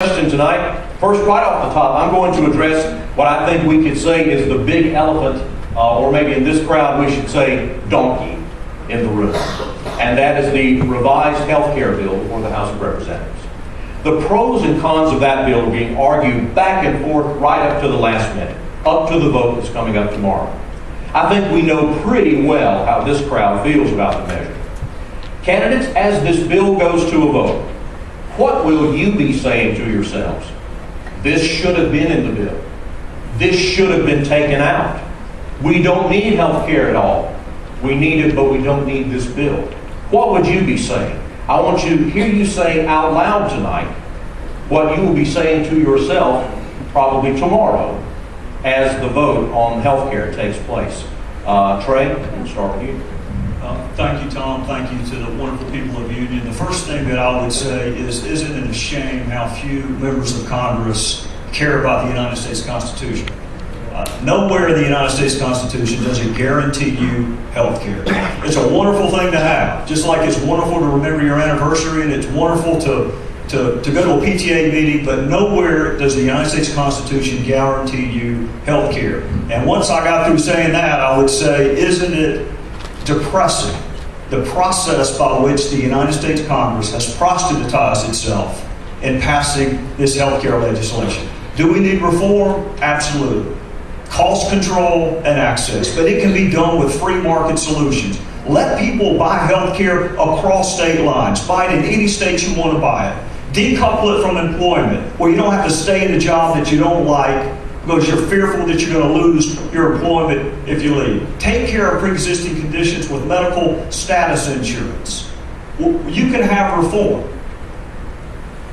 Question tonight. First, right off the top, I'm going to address what I think we could say is the big elephant, or maybe in this crowd we should say donkey in the room. And that is the revised health care bill before the House of Representatives. The pros and cons of that bill are being argued back and forth right up to the last minute, up to the vote that's coming up tomorrow. I think we know pretty well how this crowd feels about the measure. Candidates, as this bill goes to a vote, what will you be saying to yourselves? This should have been in the bill. This should have been taken out. We don't need health care at all. We need it, but we don't need this bill. What would you be saying? I want you to hear you say out loud tonight what you will be saying to yourself probably tomorrow as the vote on health care takes place. Trey, we'll start with you. Thank you, Tom. Thank you to the wonderful people of Union. The first thing that I would say is, isn't it a shame how few members of Congress care about the United States Constitution? Nowhere in the United States Constitution does it guarantee you health care. It's a wonderful thing to have, just like it's wonderful to remember your anniversary and it's wonderful to go to a PTA meeting, but nowhere does the United States Constitution guarantee you health care. And once I got through saying that, I would say, isn't it depressing the process by which the United States Congress has proselytized itself in passing this health care legislation? Do we need reform? Absolutely. Cost control and access, but it can be done with free market solutions. Let people buy health care across state lines. Buy it in any state you want to buy it. Decouple it from employment, where you don't have to stay in a job that you don't like because you're fearful that you're going to lose your employment if you leave. Take care of pre-existing conditions with medical status insurance. You can have reform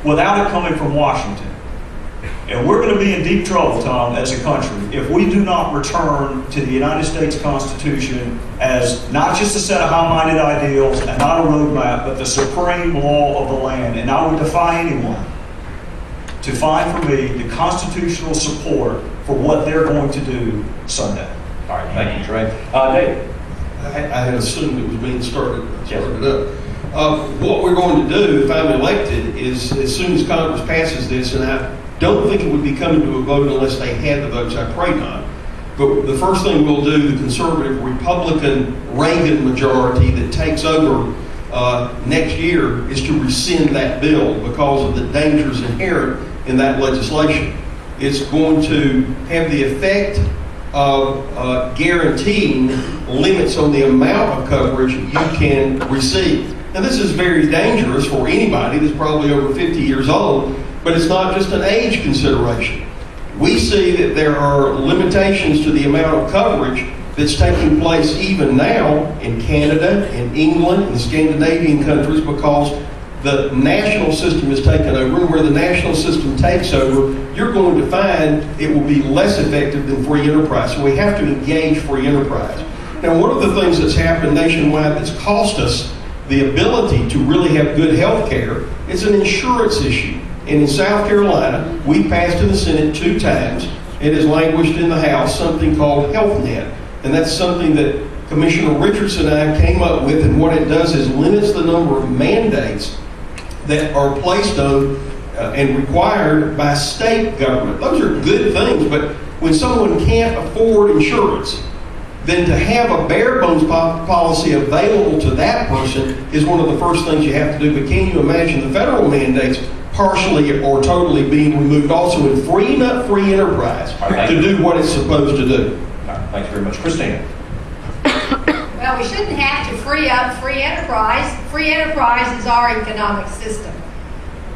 without it coming from Washington. And we're going to be in deep trouble, Tom, as a country, if we do not return to the United States Constitution as not just a set of high-minded ideals and not a roadmap, but the supreme law of the land. And I would defy anyone to find for me the constitutional support for what they're going to do Sunday. All right, thank you, Trey. David. I had assumed it was being started up. What we're going to do, if I'm elected, is as soon as Congress passes this, and I don't think it would be coming to a vote unless they had the votes, I pray not. But the first thing we'll do, the conservative Republican Reagan majority that takes over next year, is to rescind that bill because of the dangers inherent in that legislation. It's going to have the effect of guaranteeing limits on the amount of coverage you can receive. Now, this is very dangerous for anybody that's probably over 50 years old, but it's not just an age consideration. We see that there are limitations to the amount of coverage that's taking place even now in Canada, in England, in the Scandinavian countries, because the national system is taken over, and where the national system takes over, you're going to find it will be less effective than free enterprise. So we have to engage free enterprise. Now, one of the things that's happened nationwide that's cost us the ability to really have good health care is an insurance issue. And in South Carolina, we passed in the Senate 2 times. It has languished in the House, something called HealthNet. And that's something that Commissioner Richardson and I came up with, and what it does is limits the number of mandates that are placed on and required by state government. Those are good things, but when someone can't afford insurance, then to have a bare bones policy available to that person is one of the first things you have to do. But can you imagine the federal mandates partially or totally being removed also in freeing up free enterprise to do what it's supposed to do? All right, thanks very much. Christina. Well, we shouldn't have to free up free enterprise. Free enterprise is our economic system.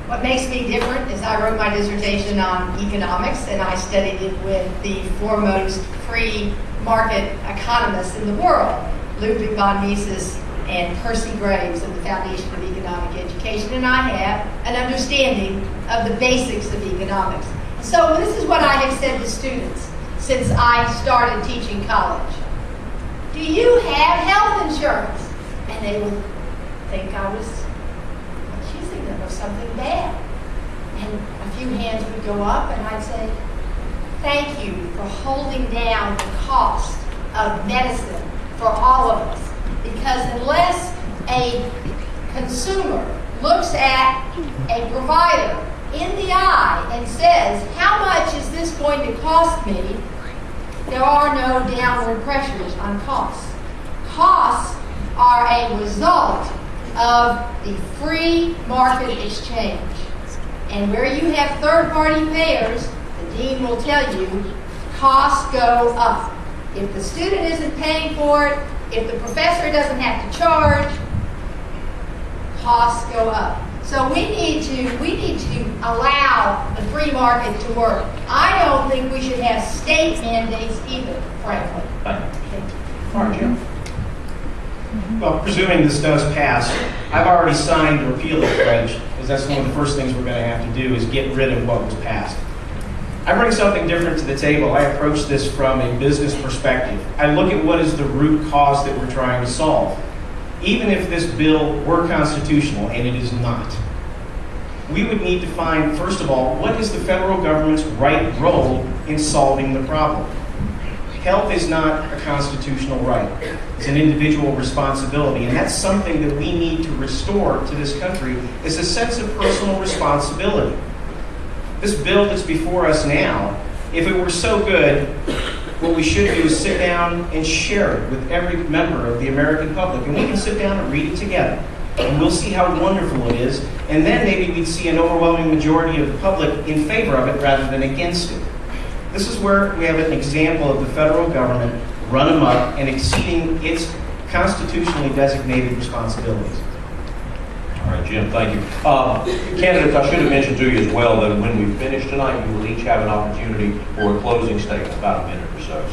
What makes me different is I wrote my dissertation on economics, and I studied it with the foremost free market economists in the world, Ludwig von Mises and Percy Graves of the Foundation of Economic Education, and I have an understanding of the basics of economics. So this is what I have said to students since I started teaching college. Do you have health insurance? And they would think I was accusing them of something bad. And a few hands would go up, and I'd say, thank you for holding down the cost of medicine for all of us. Because unless a consumer looks at a provider in the eye and says, how much is this going to cost me? There are no downward pressures on costs. Costs are a result of the free market exchange. And where you have third-party payers, the dean will tell you, costs go up. If the student isn't paying for it, if the professor doesn't have to charge, costs go up. So we need to allow the free market to work. I don't think we should have state mandates either, frankly. Thank you. All right, Jim. Well, presuming this does pass, I've already signed the repeal of the pledge, because that's one of the first things we're going to have to do is get rid of what was passed. I bring something different to the table. I approach this from a business perspective. I look at what is the root cause that we're trying to solve. Even if this bill were constitutional, and it is not, we would need to find, first of all, what is the federal government's right role in solving the problem? Health is not a constitutional right. It's an individual responsibility, and that's something that we need to restore to this country, is a sense of personal responsibility. This bill that's before us now, if it were so good, what we should do is sit down and share it with every member of the American public, and we can sit down and read it together, and we'll see how wonderful it is, and then maybe we'd see an overwhelming majority of the public in favor of it rather than against it. This is where we have an example of the federal government run amok and exceeding its constitutionally designated responsibilities. All right, Jim, thank you. Candidates, I should have mentioned to you as well that when we finish tonight, you will each have an opportunity for a closing statement, about a minute or so.